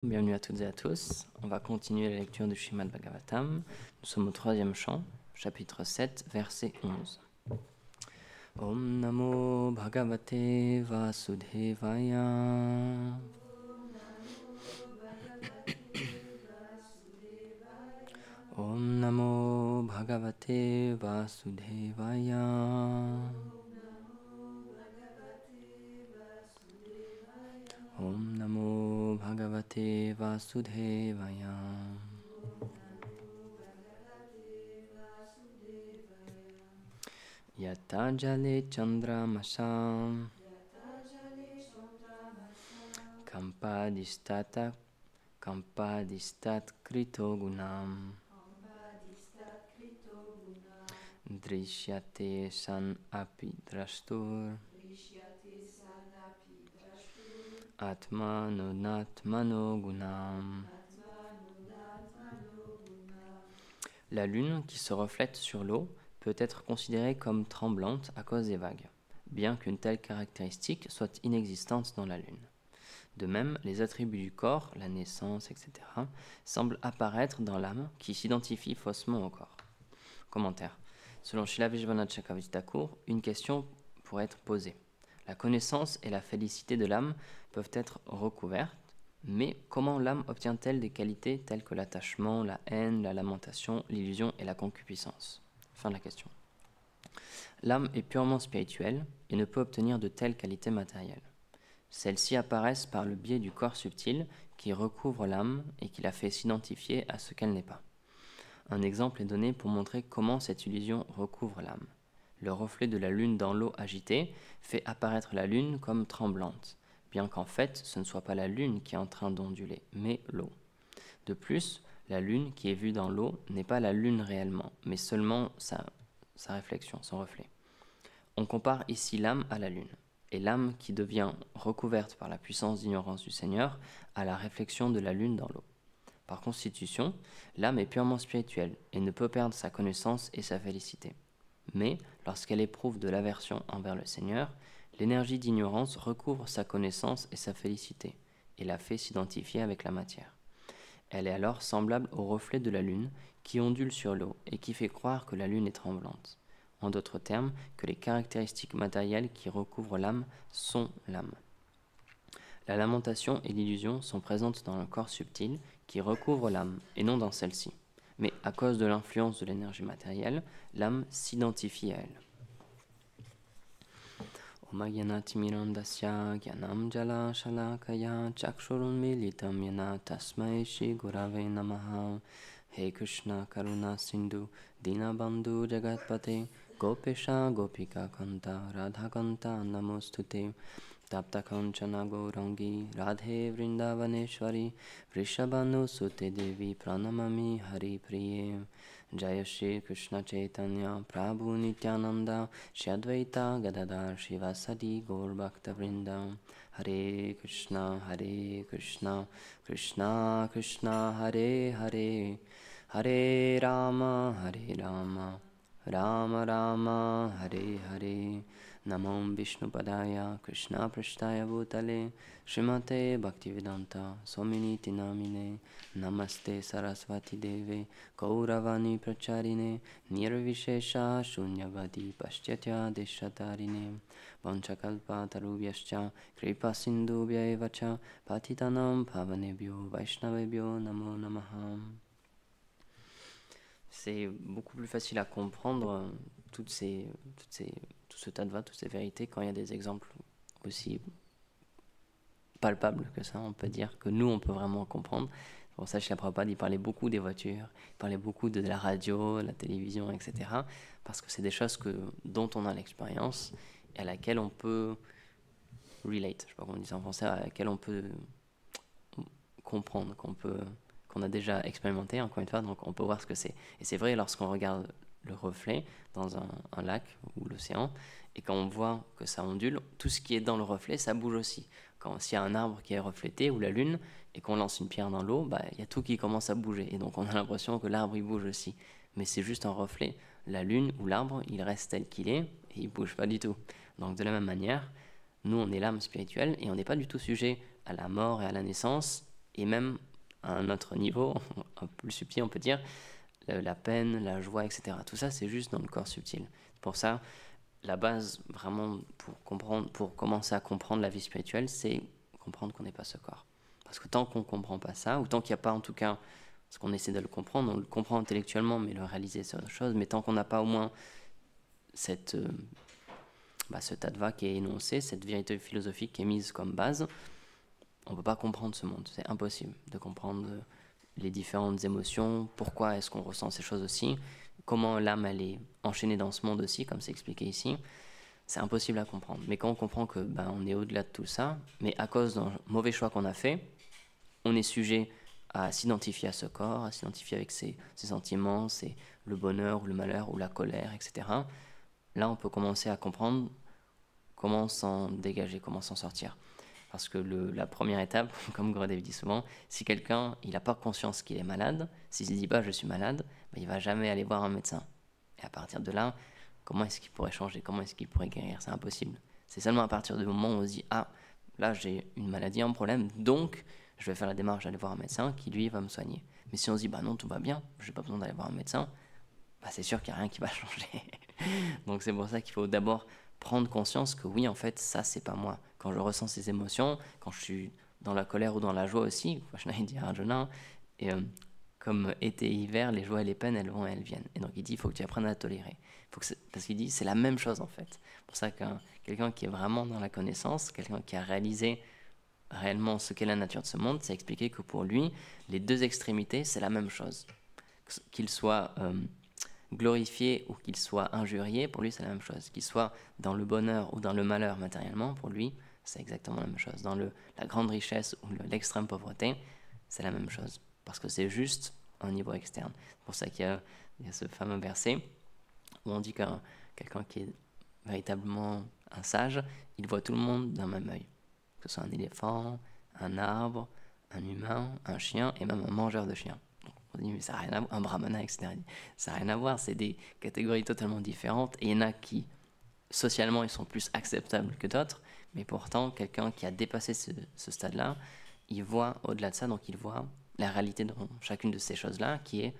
Bienvenue à toutes et à tous. On va continuer la lecture du Srimad Bhagavatam. Nous sommes au 3e chant, chapitre 7, verset 11. Om Namo Bhagavate Vasudevaya. Om Namo Bhagavate Vasudevaya. Om Namo Bhagavate Vasudevaya. Yata Jale Chandramasam Kampadistat Krito Gunam Drishyate San Api Drashtur Atmanonatmano Gunam. La lune qui se reflète sur l'eau peut être considérée comme tremblante à cause des vagues, bien qu'une telle caractéristique soit inexistante dans la lune. De même, les attributs du corps, la naissance, etc., semblent apparaître dans l'âme qui s'identifie faussement au corps. Commentaire. Selon Srila Vishwanath Chakravarti Thakur, une question pourrait être posée. La connaissance et la félicité de l'âme peuvent être recouvertes, mais comment l'âme obtient-elle des qualités telles que l'attachement, la haine, la lamentation, l'illusion et la concupiscence? Fin de la question. L'âme est purement spirituelle et ne peut obtenir de telles qualités matérielles. Celles-ci apparaissent par le biais du corps subtil qui recouvre l'âme et qui la fait s'identifier à ce qu'elle n'est pas. Un exemple est donné pour montrer comment cette illusion recouvre l'âme. Le reflet de la lune dans l'eau agitée fait apparaître la lune comme tremblante, bien qu'en fait ce ne soit pas la lune qui est en train d'onduler, mais l'eau. De plus, la lune qui est vue dans l'eau n'est pas la lune réellement, mais seulement sa réflexion, son reflet. On compare ici l'âme à la lune, et l'âme qui devient recouverte par la puissance d'ignorance du Seigneur à la réflexion de la lune dans l'eau. Par constitution, l'âme est purement spirituelle et ne peut perdre sa connaissance et sa félicité. Mais, lorsqu'elle éprouve de l'aversion envers le Seigneur, l'énergie d'ignorance recouvre sa connaissance et sa félicité, et la fait s'identifier avec la matière. Elle est alors semblable au reflet de la lune qui ondule sur l'eau et qui fait croire que la lune est tremblante. En d'autres termes, que les caractéristiques matérielles qui recouvrent l'âme sont l'âme. La lamentation et l'illusion sont présentes dans le corps subtil qui recouvre l'âme et non dans celle-ci. Mais à cause de l'influence de l'énergie matérielle, l'âme s'identifie à elle. Om Gyanati Mirandasya Gyanam Jala Shalakaya Chakshurun Militam Yana Tasmai Shri Gurave Namaha. He Krishna Karuna Sindhu Dinabandhu Jagatpate Gopesha Gopika Kanta Radha Kanta Namostute Tapta Kanchana Gaurangi Radhe Vrindavaneshwari Vrishabhanu Sute Devi Pranamami Hari Priye. Jaya Shri Krishna Chaitanya Prabhu Nityananda Shri Advaita Gadadhar Shivasadi Gaur Bhakta Vrinda. Hare Krishna Krishna Krishna Hare Hare Hare Rama Rama Rama Hare Hare. Namo Vishnupadaya Krishna Prashtaya Bhutale Srimate Bhaktivedanta Swaminiti Namine Namaste Saraswati Deve Kauravani Pracharine Nirvishesha Shunyavadi Paschatya Deshatarine Vanchakalpa Tarubhyascha Kripa Sindhubhya Evacha Patitanam Pavanebhyo Vaishnavebhyo Namo Namaha. C'est beaucoup plus facile à comprendre tout ce tattva, toutes ces vérités, quand il y a des exemples aussi palpables que ça, on peut dire, que nous, on peut vraiment comprendre. Pour ça, Srila Prabhupada, il parlait beaucoup des voitures, il parlait beaucoup de la radio, la télévision, etc. Parce que c'est des choses dont on a l'expérience et à laquelle on peut relate, je ne sais pas comment on dit ça en français, à laquelle on peut comprendre, qu'on a déjà expérimenté, encore une fois, donc on peut voir ce que c'est. Et c'est vrai, lorsqu'on regarde le reflet dans un lac ou l'océan, et quand on voit que ça ondule, tout ce qui est dans le reflet, ça bouge aussi. S'il y a un arbre qui est reflété, ou la lune, et qu'on lance une pierre dans l'eau, il y a tout qui commence à bouger. Et donc on a l'impression que l'arbre, il bouge aussi. Mais c'est juste un reflet. La lune ou l'arbre, il reste tel qu'il est, et il ne bouge pas du tout. Donc de la même manière, nous, on est l'âme spirituelle, et on n'est pas du tout sujet à la mort et à la naissance, et même à un autre niveau, un peu plus subtil on peut dire, la peine, la joie, etc. Tout ça c'est juste dans le corps subtil. Pour ça, la base vraiment pour commencer à comprendre la vie spirituelle, c'est comprendre qu'on n'est pas ce corps. Parce que tant qu'on ne comprend pas ça, ou tant qu'il n'y a pas en tout cas, parce qu'on essaie de le comprendre, on le comprend intellectuellement, mais le réaliser c'est autre chose, mais tant qu'on n'a pas au moins ce tattva qui est énoncé, cette vérité philosophique qui est mise comme base, on ne peut pas comprendre ce monde. C'est impossible de comprendre les différentes émotions, pourquoi est-ce qu'on ressent ces choses aussi, comment l'âme elle est enchaînée dans ce monde aussi, comme c'est expliqué ici. C'est impossible à comprendre. Mais quand on comprend que on est au-delà de tout ça, mais à cause d'un mauvais choix qu'on a fait, on est sujet à s'identifier à ce corps, à s'identifier avec ses sentiments, le bonheur ou le malheur ou la colère, etc. Là, on peut commencer à comprendre comment s'en dégager, comment s'en sortir. Parce que la première étape, comme Gurudev dit souvent, si quelqu'un il n'a pas conscience qu'il est malade, s'il se dit pas je suis malade, il ne va jamais aller voir un médecin. Et à partir de là, comment est-ce qu'il pourrait changer? Comment est-ce qu'il pourrait guérir? C'est impossible. C'est seulement à partir du moment où on se dit ah, là j'ai une maladie, un problème, donc je vais faire la démarche d'aller voir un médecin qui lui va me soigner. Mais si on se dit non, tout va bien, je n'ai pas besoin d'aller voir un médecin, c'est sûr qu'il n'y a rien qui va changer. Donc c'est pour ça qu'il faut d'abord prendre conscience que oui, en fait, ça, c'est pas moi. Quand je ressens ces émotions, quand je suis dans la colère ou dans la joie aussi, Krishna il dit à Arjuna, et comme été et hiver, les joies et les peines, elles vont et elles viennent. Et donc il dit, il faut que tu apprennes à tolérer. Parce qu'il dit, c'est la même chose en fait. C'est pour ça que quelqu'un qui est vraiment dans la connaissance, quelqu'un qui a réalisé réellement ce qu'est la nature de ce monde, c'est expliquer que pour lui, les deux extrémités, c'est la même chose. Qu'il soit glorifié ou qu'il soit injurié, pour lui c'est la même chose. Qu'il soit dans le bonheur ou dans le malheur matériellement, pour lui c'est exactement la même chose. Dans la grande richesse ou l'extrême pauvreté, c'est la même chose. Parce que c'est juste un niveau externe. C'est pour ça qu'il y a ce fameux verset où on dit que quelqu'un qui est véritablement un sage, il voit tout le monde d'un même œil. Que ce soit un éléphant, un arbre, un humain, un chien et même un mangeur de chiens. On dit mais ça n'a rien à voir, un brahmana, etc. Ça n'a rien à voir, c'est des catégories totalement différentes. Et il y en a qui, socialement, ils sont plus acceptables que d'autres. Mais pourtant, quelqu'un qui a dépassé ce stade-là, il voit au-delà de ça, donc il voit la réalité dans chacune de ces choses-là, qui est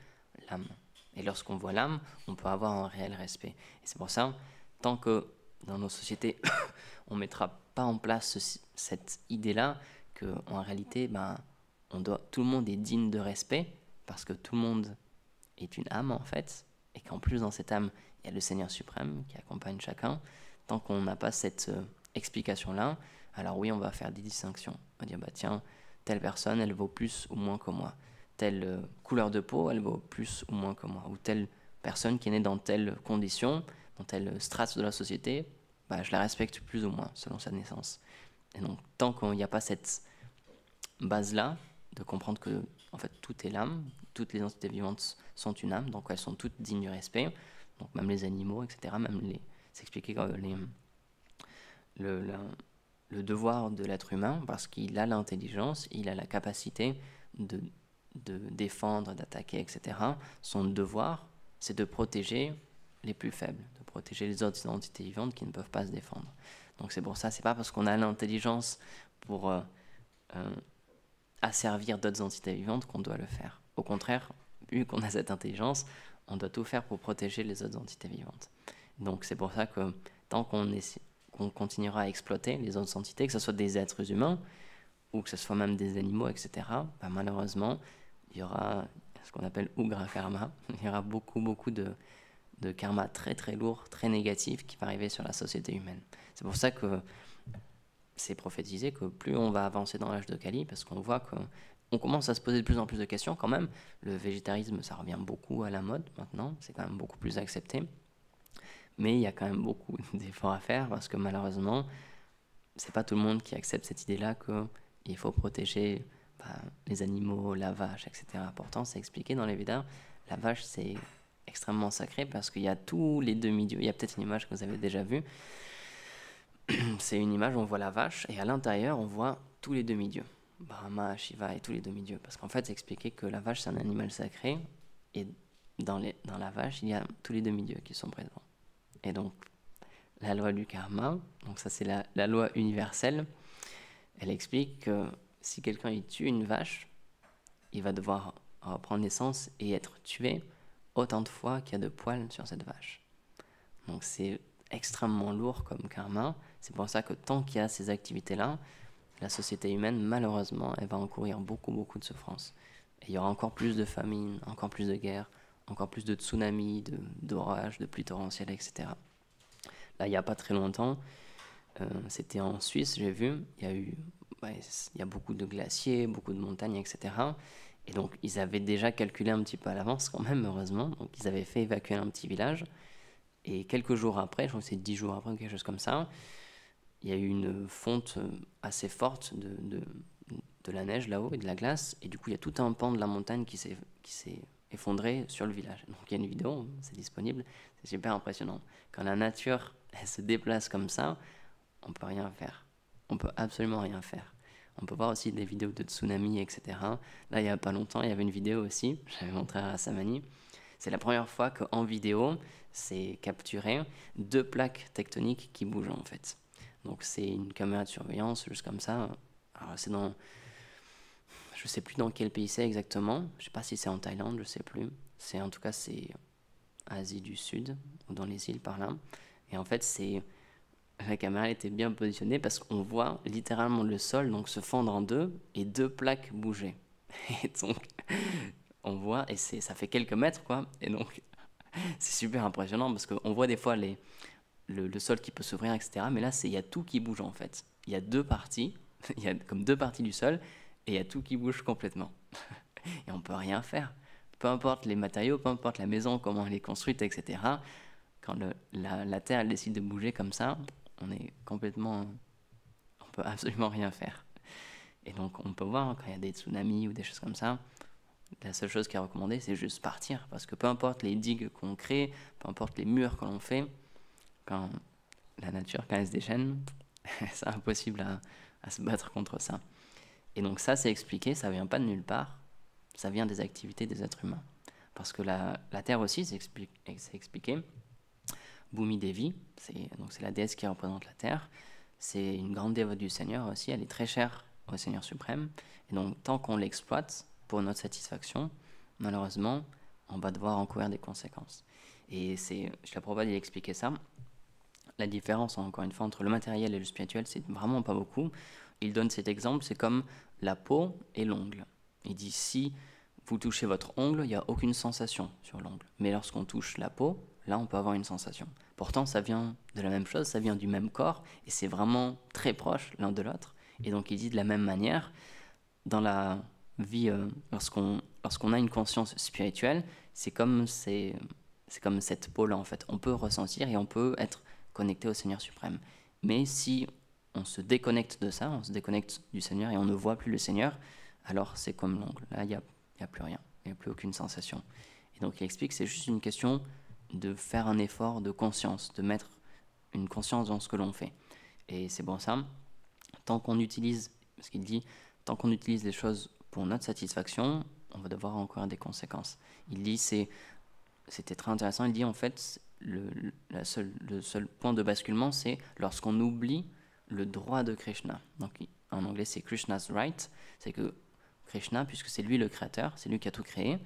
l'âme. Et lorsqu'on voit l'âme, on peut avoir un réel respect. Et c'est pour ça, tant que dans nos sociétés, on ne mettra pas en place cette idée-là, qu'en réalité, tout le monde est digne de respect, parce que tout le monde est une âme en fait, et qu'en plus dans cette âme, il y a le Seigneur suprême qui accompagne chacun. Tant qu'on n'a pas cette explication-là, alors oui, on va faire des distinctions. On va dire, tiens, telle personne, elle vaut plus ou moins que moi. Telle couleur de peau, elle vaut plus ou moins que moi. Ou telle personne qui est née dans telle condition, dans telle strate de la société, je la respecte plus ou moins selon sa naissance. Et donc, tant qu'il n'y a pas cette base-là, de comprendre que en fait, tout est l'âme, toutes les entités vivantes sont une âme, donc elles sont toutes dignes du respect, donc même les animaux, etc. C'est expliqué que le devoir de l'être humain, parce qu'il a l'intelligence, il a la capacité de défendre, d'attaquer, etc. Son devoir, c'est de protéger les plus faibles, de protéger les autres entités vivantes qui ne peuvent pas se défendre. Donc c'est pour ça, c'est pas parce qu'on a l'intelligence pour asservir d'autres entités vivantes qu'on doit le faire. Au contraire, vu qu'on a cette intelligence, on doit tout faire pour protéger les autres entités vivantes. Donc c'est pour ça que tant qu'on continuera à exploiter les autres entités, que ce soit des êtres humains ou que ce soit même des animaux, etc., malheureusement, il y aura ce qu'on appelle Ugra Karma. Il y aura beaucoup de karma très très lourd, très négatif qui va arriver sur la société humaine. C'est pour ça que c'est prophétisé que plus on va avancer dans l'âge de Kali, parce qu'on voit qu'on commence à se poser de plus en plus de questions quand même. Le végétarisme, ça revient beaucoup à la mode maintenant, c'est quand même beaucoup plus accepté. Mais il y a quand même beaucoup d'efforts à faire parce que malheureusement, c'est pas tout le monde qui accepte cette idée-là qu'il faut protéger les animaux, la vache, etc. Pourtant, c'est expliqué dans les Védas, la vache c'est extrêmement sacré parce qu'il y a tous les demi-dieux. Il y a peut-être une image que vous avez déjà vue. C'est une image où on voit la vache et à l'intérieur on voit tous les demi-dieux, Brahma, Shiva et tous les demi-dieux. Parce qu'en fait c'est expliqué que la vache c'est un animal sacré et dans la vache il y a tous les demi-dieux qui sont présents. Et donc la loi du karma, donc ça c'est la loi universelle, elle explique que si quelqu'un il tue une vache, il va devoir prendre naissance et être tué autant de fois qu'il y a de poils sur cette vache. Donc c'est extrêmement lourd comme karma. C'est pour ça que tant qu'il y a ces activités-là, la société humaine, malheureusement, elle va encourir beaucoup, beaucoup de souffrances. Et il y aura encore plus de famines, encore plus de guerres, encore plus de tsunamis, d'orages, de pluies torrentielles, etc. Là, il n'y a pas très longtemps, c'était en Suisse, j'ai vu, il y a beaucoup de glaciers, beaucoup de montagnes, etc. Et donc, ils avaient déjà calculé un petit peu à l'avance, quand même, heureusement. Donc, ils avaient fait évacuer un petit village. Et quelques jours après, je crois que c'est 10 jours après, quelque chose comme ça, il y a eu une fonte assez forte de la neige là-haut et de la glace. Et du coup, il y a tout un pan de la montagne qui s'est effondré sur le village. Donc, il y a une vidéo, c'est disponible. C'est super impressionnant. Quand la nature elle se déplace comme ça, on peut rien faire. On peut absolument rien faire. On peut voir aussi des vidéos de tsunami, etc. Là, il n'y a pas longtemps, il y avait une vidéo aussi, j'avais montré à Samani. C'est la première fois qu'en vidéo, c'est capturé 2 plaques tectoniques qui bougent en fait. Donc c'est une caméra de surveillance, juste comme ça. Alors c'est dans... Je sais plus dans quel pays c'est exactement. Je sais pas si c'est en Thaïlande, je sais plus. En tout cas, c'est Asie du Sud, ou dans les îles par là. Et en fait, la caméra était bien positionnée parce qu'on voit littéralement le sol donc se fendre en deux et 2 plaques bouger. Et donc, on voit, et ça fait quelques mètres, quoi. Et donc, c'est super impressionnant parce qu'on voit des fois le sol qui peut s'ouvrir, etc. Mais là, il y a tout qui bouge en fait. Il y a 2 parties, il y a comme 2 parties du sol, et il y a tout qui bouge complètement. Et on peut rien faire. Peu importe les matériaux, peu importe la maison, comment elle est construite, etc. Quand la terre elle décide de bouger comme ça, on est complètement... On peut absolument rien faire. Et donc on peut voir quand il y a des tsunamis ou des choses comme ça, la seule chose qui est recommandée, c'est juste partir. Parce que peu importe les digues qu'on crée, peu importe les murs que l'on fait, quand la nature, quand elle se déchaîne, c'est impossible à se battre contre ça. Et donc ça, c'est expliqué, ça vient pas de nulle part, ça vient des activités des êtres humains. Parce que la Terre aussi, c'est expliqué. Bhumi Devi, c'est la déesse qui représente la Terre. C'est une grande dévote du Seigneur aussi, elle est très chère au Seigneur suprême. Et donc tant qu'on l'exploite pour notre satisfaction, malheureusement, on va devoir encourir des conséquences. Et je la propose d'expliquer ça. La différence, encore une fois, entre le matériel et le spirituel, c'est vraiment pas beaucoup. Il donne cet exemple, c'est comme la peau et l'ongle. Il dit, si vous touchez votre ongle, il n'y a aucune sensation sur l'ongle. Mais lorsqu'on touche la peau, là, on peut avoir une sensation. Pourtant, ça vient de la même chose, ça vient du même corps, et c'est vraiment très proche l'un de l'autre. Et donc, il dit de la même manière, dans la vie, lorsqu'on a une conscience spirituelle, c'est comme cette peau-là, en fait. On peut ressentir et on peut être connecté au Seigneur suprême. Mais si on se déconnecte de ça, on se déconnecte du Seigneur et on ne voit plus le Seigneur, alors c'est comme l'ongle. Là, il n'y a plus rien, il n'y a plus aucune sensation. Et donc il explique que c'est juste une question de faire un effort de conscience, de mettre une conscience dans ce que l'on fait. Et c'est bon ça, tant qu'on utilise, parce qu'il dit, tant qu'on utilise les choses pour notre satisfaction, on va devoir encore des conséquences. Il dit, c'était très intéressant, il dit en fait, le seul point de basculement, c'est lorsqu'on oublie le droit de Krishna. Donc en anglais, c'est Krishna's right, c'est que Krishna, puisque c'est lui le créateur, c'est lui qui a tout créé,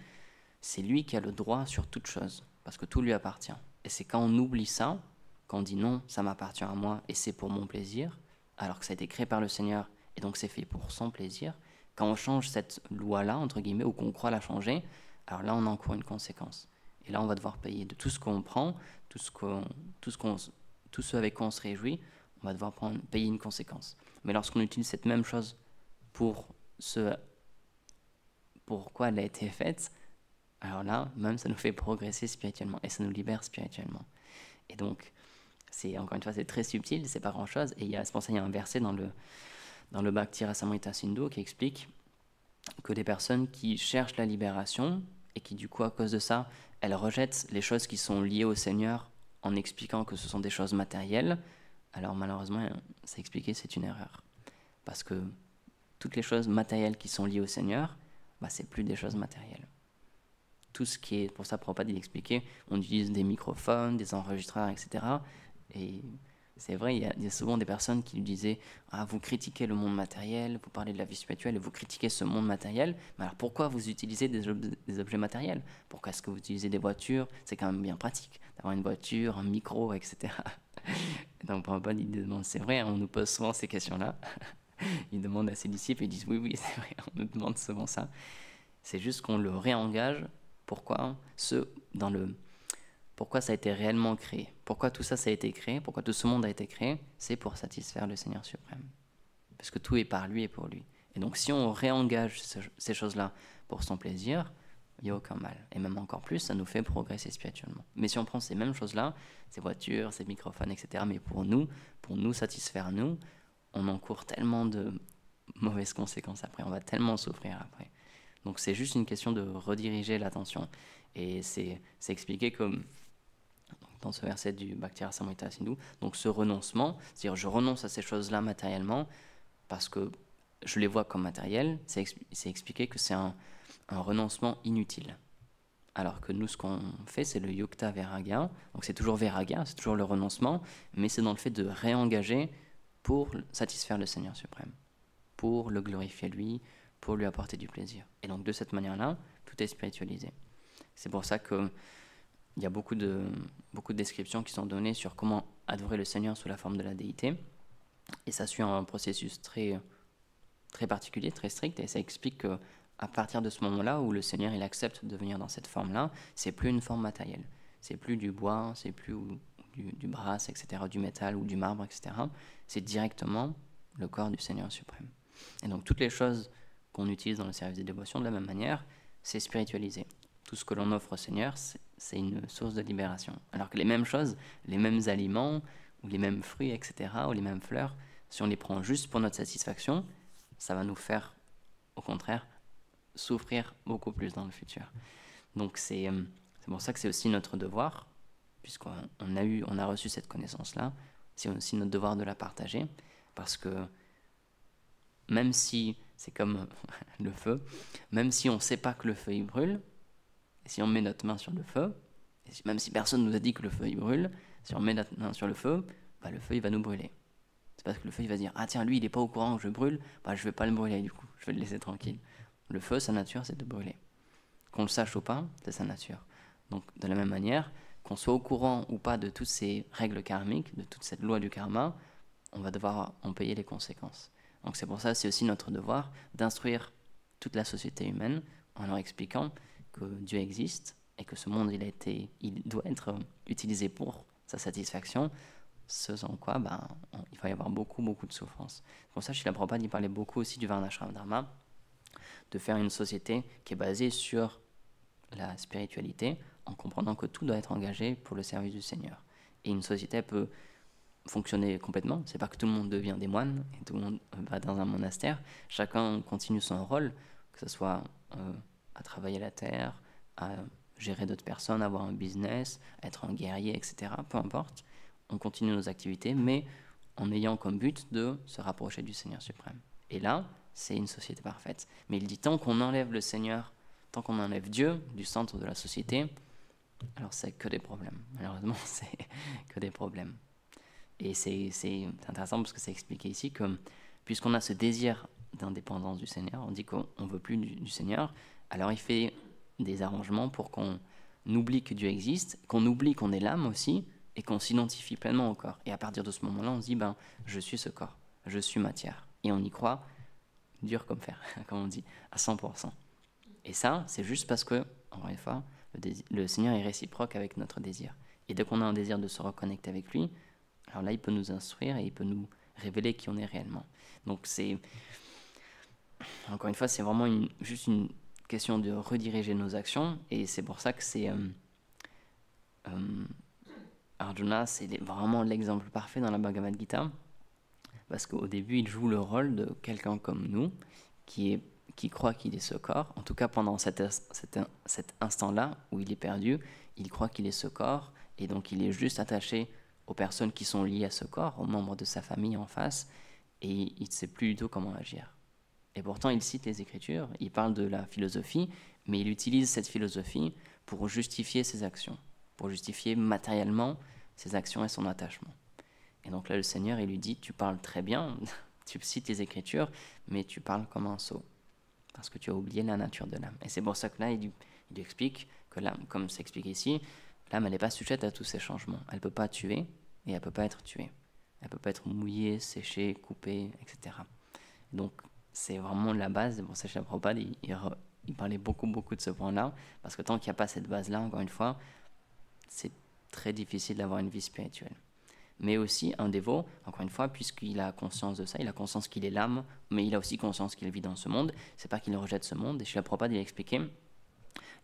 c'est lui qui a le droit sur toute chose, parce que tout lui appartient. Et c'est quand on oublie ça, quand on dit non, ça m'appartient à moi et c'est pour mon plaisir, alors que ça a été créé par le Seigneur et donc c'est fait pour son plaisir, quand on change cette loi-là, entre guillemets, ou qu'on croit la changer, alors là on encourt une conséquence. Et là on va devoir payer de tout ce qu'on prend, tout ce avec quoi on se réjouit, on va devoir payer une conséquence. Mais lorsqu'on utilise cette même chose pour quoi elle a été faite, alors là, même ça nous fait progresser spirituellement et ça nous libère spirituellement. Et donc, encore une fois, c'est très subtil, c'est pas grand-chose. Et c'est pour ça qu'il y a un verset dans le Bhakti Rasamrita Sindhu qui explique que des personnes qui cherchent la libération et qui, du coup, à cause de ça, elles rejettent les choses qui sont liées au Seigneur en expliquant que ce sont des choses matérielles, alors malheureusement, c'est expliqué, c'est une erreur. Parce que toutes les choses matérielles qui sont liées au Seigneur, c'est plus des choses matérielles. Tout ce qui est, pour ça, Prabhupada il expliquait, on utilise des microphones, des enregistreurs, etc. Et C'est vrai, il y a souvent des personnes qui lui disaient « Ah, vous critiquez le monde matériel, vous parlez de la vie spirituelle et vous critiquez ce monde matériel, mais alors pourquoi vous utilisez des objets matériels? Pourquoi est-ce que vous utilisez des voitures? C'est quand même bien pratique d'avoir une voiture, un micro, etc. » Donc Prabhupada, il demande, c'est vrai, on nous pose souvent ces questions-là. Il demande à ses disciples et ils disent « Oui, oui, c'est vrai, on nous demande souvent ça. » C'est juste qu'on le réengage. Pourquoi pourquoi ça a été réellement créé? Pourquoi tout ça, ça a été créé? Pourquoi tout ce monde a été créé? C'est pour satisfaire le Seigneur suprême. Parce que tout est par lui et pour lui. Et donc si on réengage ces choses-là pour son plaisir, il n'y a aucun mal. Et même encore plus, ça nous fait progresser spirituellement. Mais si on prend ces mêmes choses-là, ces voitures, ces microphones, etc., mais pour nous satisfaire nous, on encourt tellement de mauvaises conséquences après. On va tellement souffrir après. Donc c'est juste une question de rediriger l'attention. Et c'est expliqué comme dans ce verset du Bhakti Rasamrita Sindhu. Donc ce renoncement, c'est-à-dire je renonce à ces choses-là matériellement parce que je les vois comme matérielles, c'est expliqué que c'est un renoncement inutile. Alors que nous, ce qu'on fait, c'est le yukta vairagya. Donc c'est toujours vairagya, c'est toujours le renoncement, mais c'est dans le fait de réengager pour satisfaire le Seigneur suprême, pour le glorifier lui, pour lui apporter du plaisir. Et donc de cette manière-là, tout est spiritualisé. C'est pour ça qu'il y a beaucoup de descriptions qui sont données sur comment adorer le Seigneur sous la forme de la déité. Et ça suit un processus très, très particulier, très strict, et ça explique qu'à partir de ce moment-là où le Seigneur il accepte de venir dans cette forme-là, c'est plus une forme matérielle. C'est plus du bois, c'est plus du brass, etc., du métal ou du marbre, etc. C'est directement le corps du Seigneur suprême. Et donc toutes les choses qu'on utilise dans le service des dévotions, de la même manière, c'est spiritualisé. Tout ce que l'on offre au Seigneur, c'est une source de libération. Alors que les mêmes choses, les mêmes aliments, ou les mêmes fruits, etc., ou les mêmes fleurs, si on les prend juste pour notre satisfaction, ça va nous faire, au contraire, souffrir beaucoup plus dans le futur. Donc c'est pour ça que c'est aussi notre devoir, puisqu'on a reçu cette connaissance-là, c'est aussi notre devoir de la partager, parce que même si c'est comme le feu, même si on ne sait pas que le feu il brûle, et si on met notre main sur le feu, et même si personne nous a dit que le feu il brûle, si on met notre main sur le feu il va nous brûler. C'est parce que le feu il va dire « Ah tiens, lui il n'est pas au courant que je brûle, je ne vais pas le brûler du coup, je vais le laisser tranquille. » Le feu, sa nature, c'est de brûler. Qu'on le sache ou pas, c'est sa nature. Donc de la même manière, qu'on soit au courant ou pas de toutes ces règles karmiques, de toute cette loi du karma, on va devoir en payer les conséquences. Donc c'est pour ça, c'est aussi notre devoir d'instruire toute la société humaine en leur expliquant que Dieu existe et que ce monde, il doit être utilisé pour sa satisfaction, ce sans quoi il va y avoir beaucoup, beaucoup de souffrance. C'est pour ça que Srila Prabhupada, il parlait beaucoup aussi du Varnashram Dharma, de faire une société qui est basée sur la spiritualité, en comprenant que tout doit être engagé pour le service du Seigneur. Et une société peut fonctionner complètement, c'est pas que tout le monde devient des moines et tout le monde va dans un monastère, chacun continue son rôle, que ce soit à travailler la terre, à gérer d'autres personnes, avoir un business, être un guerrier, etc. Peu importe, on continue nos activités, mais en ayant comme but de se rapprocher du Seigneur suprême. Et là, c'est une société parfaite. Mais il dit, tant qu'on enlève le Seigneur, tant qu'on enlève Dieu du centre de la société, alors c'est que des problèmes. Malheureusement, c'est que des problèmes. Et c'est intéressant parce que c'est expliqué ici que puisqu'on a ce désir d'indépendance du Seigneur, on dit qu'on ne veut plus du Seigneur, alors il fait des arrangements pour qu'on oublie que Dieu existe, qu'on oublie qu'on est l'âme aussi, et qu'on s'identifie pleinement au corps. Et à partir de ce moment-là, on se dit, je suis ce corps, je suis matière. Et on y croit, dur comme fer, comme on dit, à 100%. Et ça, c'est juste parce que, encore une fois, le Seigneur est réciproque avec notre désir. Et dès qu'on a un désir de se reconnecter avec lui, alors là, il peut nous instruire et il peut nous révéler qui on est réellement. Donc c'est, encore une fois, c'est vraiment juste une question de rediriger nos actions. Et c'est pour ça que c'est... Arjuna, c'est vraiment l'exemple parfait dans la Bhagavad Gita. Parce qu'au début, il joue le rôle de quelqu'un comme nous, qui croit qu'il est ce corps. En tout cas, pendant cet instant-là où il est perdu, il croit qu'il est ce corps. Et donc, il est juste attaché aux personnes qui sont liées à ce corps, aux membres de sa famille en face, et il ne sait plus du tout comment agir. Et pourtant, il cite les Écritures, il parle de la philosophie, mais il utilise cette philosophie pour justifier ses actions, pour justifier matériellement ses actions et son attachement. Et donc là, le Seigneur, il lui dit, tu parles très bien, tu cites les Écritures, mais tu parles comme un sot, parce que tu as oublié la nature de l'âme. Et c'est pour ça que là, il lui explique que l'âme, comme c'est expliqué ici, l'âme, elle n'est pas sujette à tous ces changements. Elle ne peut pas tuer et elle ne peut pas être tuée. Elle ne peut pas être mouillée, séchée, coupée, etc. Donc, c'est vraiment la base. C'est pour ça que Srila Prabhupada, il parlait beaucoup de ce point-là, parce que tant qu'il n'y a pas cette base-là, encore une fois, c'est très difficile d'avoir une vie spirituelle. Mais aussi, un dévot, encore une fois, puisqu'il a conscience de ça, il a conscience qu'il est l'âme, mais il a aussi conscience qu'il vit dans ce monde. C'est pas qu'il rejette ce monde. Et Srila Prabhupada, il a expliqué,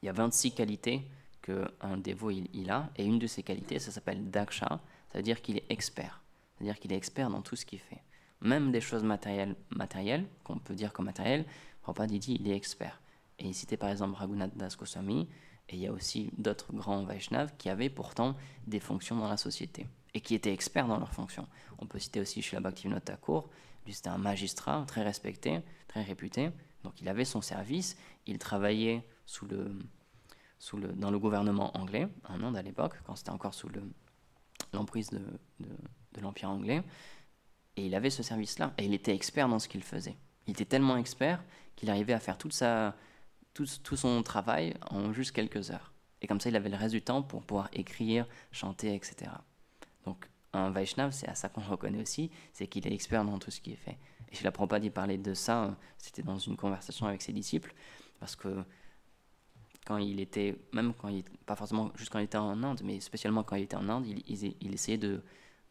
il y a 26 qualités qu'un dévot il a, et une de ces qualités, ça s'appelle Daksha, ça veut dire qu'il est expert. C'est-à-dire qu'il est expert dans tout ce qu'il fait. Même des choses matérielles qu'on peut dire comme matérielles, Prabhupada dit il est expert. Et il citait par exemple Raghunath Das Goswami, et il y a aussi d'autres grands Vaishnavas qui avaient pourtant des fonctions dans la société, et qui étaient experts dans leurs fonctions. On peut citer aussi Srila Bhaktivinoda Thakur, lui c'était un magistrat très respecté, très réputé, donc il avait son service, il travaillait dans le gouvernement anglais, en Inde à l'époque, quand c'était encore sous l'emprise de l'Empire anglais, et il avait ce service-là, et il était expert dans ce qu'il faisait. Il était tellement expert qu'il arrivait à faire tout son travail en juste quelques heures. Et comme ça, il avait le reste du temps pour pouvoir écrire, chanter, etc. Donc, un Vaishnav, c'est à ça qu'on le reconnaît aussi, c'est qu'il est expert dans tout ce qui est fait. Et Srila Prabhupada, il parlait de ça, c'était dans une conversation avec ses disciples, parce que pas forcément juste quand il était en Inde, mais spécialement quand il était en Inde, il essayait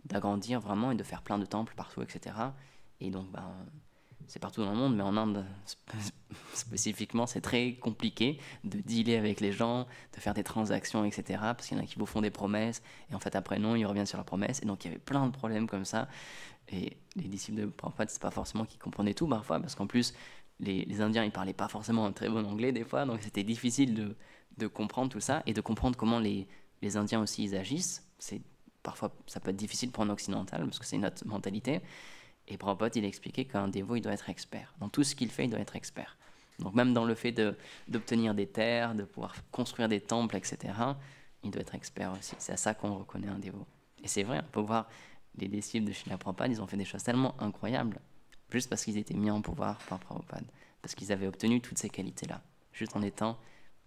d'agrandir vraiment et de faire plein de temples partout, etc. Et donc, c'est partout dans le monde, mais en Inde spécifiquement, c'est très compliqué de dealer avec les gens, de faire des transactions, etc. Parce qu'il y en a qui vous font des promesses, et en fait après non, ils reviennent sur la promesse. Et donc il y avait plein de problèmes comme ça. Et les disciples de Prabhupada, c'est pas forcément qu'ils comprenaient tout parfois, parce qu'en plus, les Indiens, ils parlaient pas forcément un très bon anglais des fois, donc c'était difficile de comprendre tout ça, et de comprendre comment les Indiens aussi, ils agissent. Parfois, ça peut être difficile pour un occidental, parce que c'est notre mentalité. Et Prabhupada, il a expliqué qu'un dévot, il doit être expert. Dans tout ce qu'il fait, il doit être expert. Donc même dans le fait d'obtenir des terres, de pouvoir construire des temples, etc., il doit être expert aussi. C'est à ça qu'on reconnaît un dévot. Et c'est vrai, on peut voir les disciples de Srila Prabhupada, ils ont fait des choses tellement incroyables, juste parce qu'ils étaient mis en pouvoir par Prabhupada, parce qu'ils avaient obtenu toutes ces qualités-là, juste en étant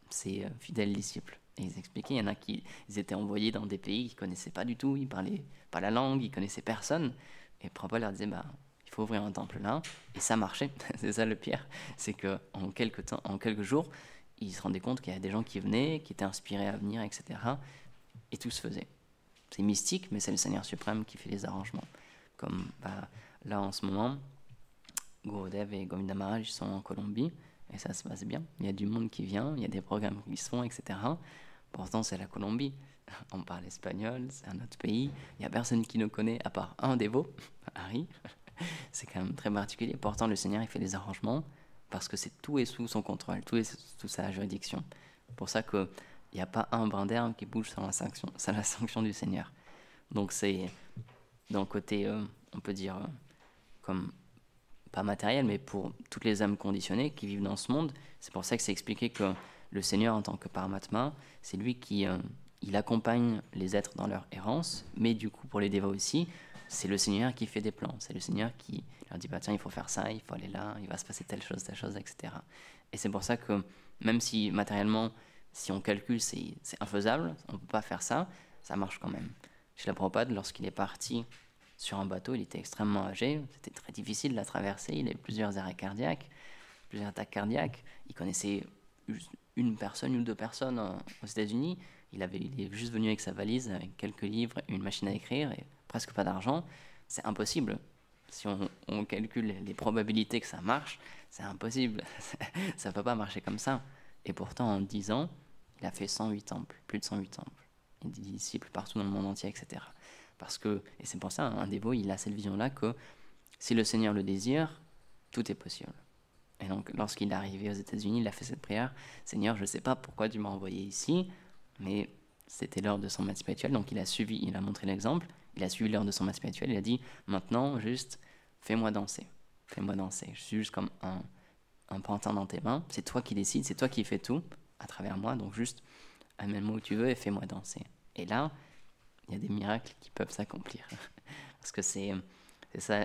ses fidèles disciples. Et ils expliquaient, il y en a qui ils étaient envoyés dans des pays qu'ils ne connaissaient pas du tout, ils ne parlaient pas la langue, ils ne connaissaient personne. Et Prabhupada leur disait, il faut ouvrir un temple là, et ça marchait. C'est ça le pire, c'est qu'en quelques jours, ils se rendaient compte qu'il y avait des gens qui venaient, qui étaient inspirés à venir, etc. Et tout se faisait. C'est mystique, mais c'est le Seigneur suprême qui fait les arrangements. Comme là en ce moment, Gurudev et Govinda Maharaj sont en Colombie, et ça se passe bien. Il y a du monde qui vient, il y a des programmes qui se font, etc. Pourtant, c'est la Colombie. On parle espagnol, c'est un autre pays. Il n'y a personne qui nous connaît à part un dévot, Harry. C'est quand même très particulier. Pourtant, le Seigneur, il fait des arrangements parce que tout est sous son contrôle, tout est sous sa juridiction. C'est pour ça qu'il n'y a pas un brin d'herbe qui bouge sans la sanction du Seigneur. Donc, c'est d'un côté, on peut dire, comme pas matériel, mais pour toutes les âmes conditionnées qui vivent dans ce monde. C'est pour ça que c'est expliqué que le Seigneur, en tant que Paramatma, c'est lui qui il accompagne les êtres dans leur errance, mais du coup, pour les dévots aussi, c'est le Seigneur qui fait des plans. C'est le Seigneur qui leur dit, tiens, il faut faire ça, il faut aller là, il va se passer telle chose, etc. Et c'est pour ça que, même si matériellement, si on calcule, c'est infaisable, on ne peut pas faire ça, ça marche quand même. Srila Prabhupada, lorsqu'il est parti sur un bateau, il était extrêmement âgé, c'était très difficile de la traverser, il avait plusieurs arrêts cardiaques, plusieurs attaques cardiaques, il connaissait une personne ou deux personnes aux États-Unis. Il est juste venu avec sa valise, avec quelques livres, une machine à écrire et presque pas d'argent. C'est impossible. Si on calcule les probabilités que ça marche, c'est impossible. Ça ne peut pas marcher comme ça. Et pourtant, en 10 ans, il a fait 108 temples, plus de 108 temples. Il a des disciples partout dans le monde entier, etc. Et c'est pour ça, un dévot, il a cette vision-là que si le Seigneur le désire, tout est possible. Et donc, lorsqu'il est arrivé aux États-Unis, il a fait cette prière, « Seigneur, je ne sais pas pourquoi tu m'as envoyé ici, mais c'était l'heure de son maître spirituel. » Donc, il a montré l'exemple, il a suivi l'heure de son maître spirituel, il a dit, « Maintenant, juste, fais-moi danser. Fais-moi danser. Je suis juste comme un pantin dans tes mains. C'est toi qui décides, c'est toi qui fais tout à travers moi. Donc, juste, amène-moi où tu veux et fais-moi danser. » Et là, il y a des miracles qui peuvent s'accomplir. Parce que c'est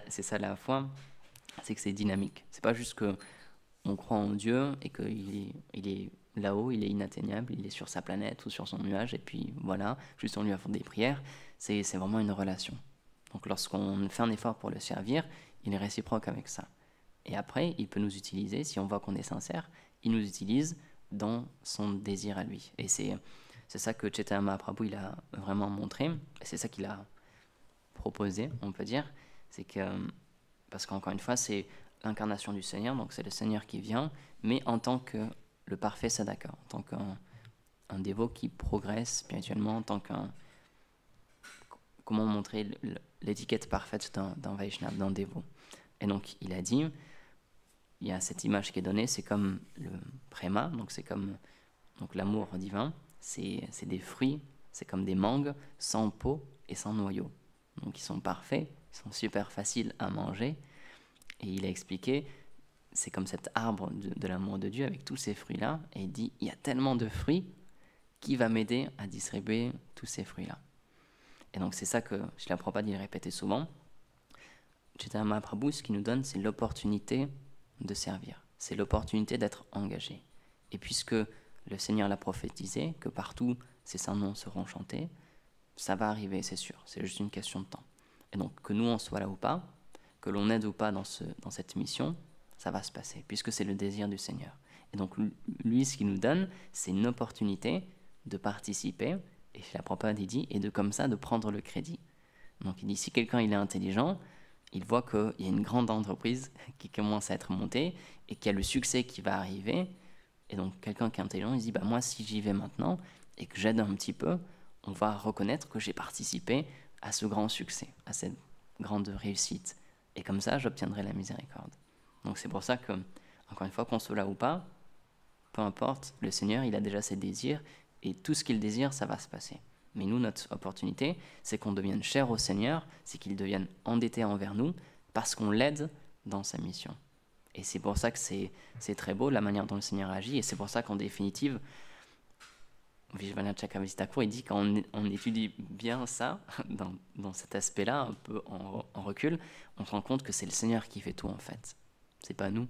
ça la foi, c'est que c'est dynamique. C'est pas juste que on croit en Dieu et il est là-haut, il est inatteignable, il est sur sa planète ou sur son nuage, et puis voilà, juste on lui a fait des prières. C'est vraiment une relation. Donc lorsqu'on fait un effort pour le servir, il est réciproque avec ça. Et après, il peut nous utiliser, si on voit qu'on est sincère, il nous utilise dans son désir à lui. Et c'est ça que Chaitanya Mahaprabhu il a vraiment montré, et c'est ça qu'il a proposé, on peut dire. C'est que, parce qu'encore une fois, c'est l'incarnation du Seigneur, donc c'est le Seigneur qui vient, mais en tant que le parfait sadhaka, en tant qu'un dévot qui progresse spirituellement, en tant qu'un... Comment montrer l'étiquette parfaite d'un Vaishnava, d'un dévot. Et donc, il a dit, il y a cette image qui est donnée, c'est comme le préma, donc c'est comme donc l'amour divin, c'est des fruits, c'est comme des mangues sans peau et sans noyau. Donc ils sont parfaits, ils sont super faciles à manger. Et il a expliqué, c'est comme cet arbre de l'amour de Dieu avec tous ces fruits-là. Et il dit, il y a tellement de fruits, qui va m'aider à distribuer tous ces fruits-là? Et donc c'est ça que Srila Prabhupada il répétait souvent. Chaitanya Mahaprabhu, ce qu'il nous donne, c'est l'opportunité de servir. C'est l'opportunité d'être engagé. Et puisque le Seigneur l'a prophétisé, que partout ces saints noms seront chantés, ça va arriver, c'est sûr. C'est juste une question de temps. Et donc, que nous, on soit là ou pas, que l'on aide ou pas dans cette mission, ça va se passer, puisque c'est le désir du Seigneur. Et donc, lui, ce qu'il nous donne, c'est une opportunité de participer, et la Prabhupada dit, et de comme ça, de prendre le crédit. Donc, il dit, si quelqu'un il est intelligent, il voit qu'il y a une grande entreprise qui commence à être montée, et qu'il y a le succès qui va arriver, et donc, quelqu'un qui est intelligent, il se dit, bah, moi, si j'y vais maintenant, et que j'aide un petit peu, on va reconnaître que j'ai participé à ce grand succès, à cette grande réussite. Et comme ça, j'obtiendrai la miséricorde. Donc c'est pour ça que, encore une fois, qu'on soit là ou pas, peu importe, le Seigneur, il a déjà ses désirs, et tout ce qu'il désire, ça va se passer. Mais nous, notre opportunité, c'est qu'on devienne cher au Seigneur, c'est qu'il devienne endetté envers nous, parce qu'on l'aide dans sa mission. Et c'est pour ça que c'est très beau, la manière dont le Seigneur agit, et c'est pour ça qu'en définitive, Vishwanath Chakravarti Thakur, il dit quand on étudie bien ça, dans cet aspect-là, un peu en recul, on se rend compte que c'est le Seigneur qui fait tout en fait. C'est pas nous.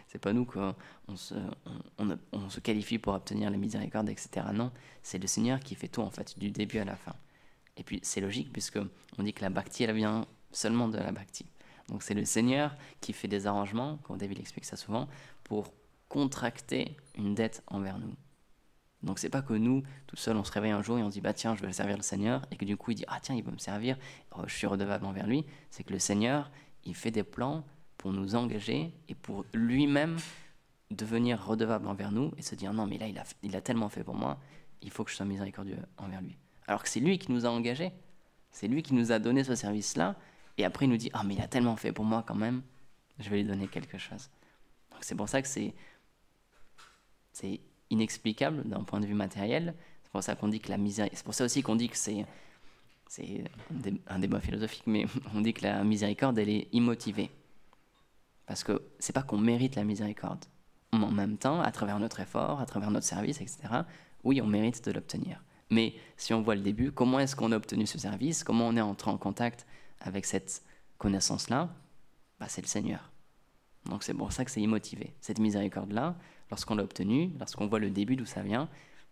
C'est pas nous qu'on se qualifie pour obtenir la miséricorde, etc. Non, c'est le Seigneur qui fait tout en fait, du début à la fin. Et puis c'est logique puisque on dit que la bhakti, elle vient seulement de la bhakti. Donc c'est le Seigneur qui fait des arrangements, comme David explique ça souvent, pour contracter une dette envers nous. Donc c'est pas que nous, tout seuls, on se réveille un jour et on se dit bah tiens, je vais servir le Seigneur, et que du coup il dit ah tiens, il veut me servir, je suis redevable envers lui. C'est que le Seigneur, il fait des plans pour nous engager et pour lui-même devenir redevable envers nous et se dire non mais là il a tellement fait pour moi, il faut que je sois miséricordieux envers lui. Alors que c'est lui qui nous a engagés, c'est lui qui nous a donné ce service-là, et après il nous dit ah mais il a tellement fait pour moi quand même, je vais lui donner quelque chose. Donc c'est pour ça que c'est inexplicable d'un point de vue matériel. C'est pour ça qu'on dit que la misère, c'est pour ça aussi qu'on dit que c'est un débat philosophique, mais on dit que la miséricorde elle est immotivée, parce que c'est pas qu'on mérite la miséricorde. En même temps, à travers notre effort, à travers notre service, etc. Oui, on mérite de l'obtenir. Mais si on voit le début, comment est-ce qu'on a obtenu ce service? Comment on est entré en contact avec cette connaissance-là? Bah, c'est le Seigneur. Donc c'est pour ça que c'est immotivé. Cette miséricorde-là, lorsqu'on l'a obtenue, lorsqu'on voit le début d'où ça vient,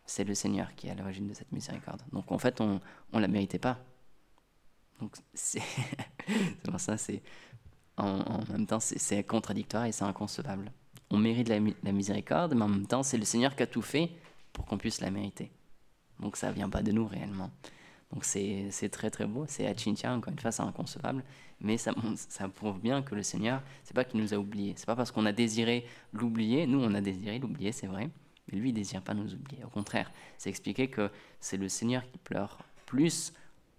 c'est le Seigneur qui est à l'origine de cette miséricorde. Donc en fait, on ne la méritait pas. Donc c'est pour ça, en même temps, c'est contradictoire et c'est inconcevable. On mérite la miséricorde, mais en même temps, c'est le Seigneur qui a tout fait pour qu'on puisse la mériter. Donc ça ne vient pas de nous réellement. Donc c'est très très beau, c'est achintya, encore une fois, c'est inconcevable, mais ça prouve bien que le Seigneur, c'est pas qu'il nous a oubliés, c'est pas parce qu'on a désiré l'oublier, nous on a désiré l'oublier, c'est vrai, mais lui il désire pas nous oublier, au contraire, c'est expliquer que c'est le Seigneur qui pleure plus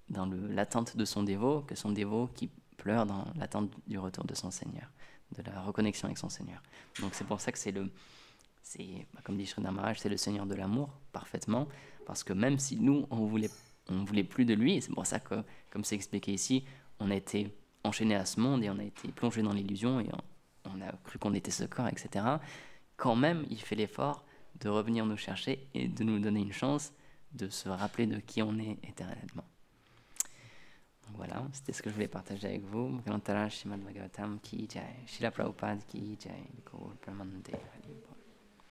dans l'attente de son dévot que son dévot qui pleure dans l'attente du retour de son Seigneur, de la reconnexion avec son Seigneur. Donc c'est pour ça que comme dit Sridhar Maharaj, c'est le Seigneur de l'amour, parfaitement, parce que même si nous on voulait plus de lui, et c'est pour ça que, comme c'est expliqué ici, on a été enchaîné à ce monde et on a été plongé dans l'illusion et on a cru qu'on était ce corps, etc. Quand même, il fait l'effort de revenir nous chercher et de nous donner une chance de se rappeler de qui on est éternellement. Voilà, c'était ce que je voulais partager avec vous. Grantara Srimad Bhagavatam Ki Jai, Srila Prabhupada Ki Jai, Gaur Pramanande Hari Bol.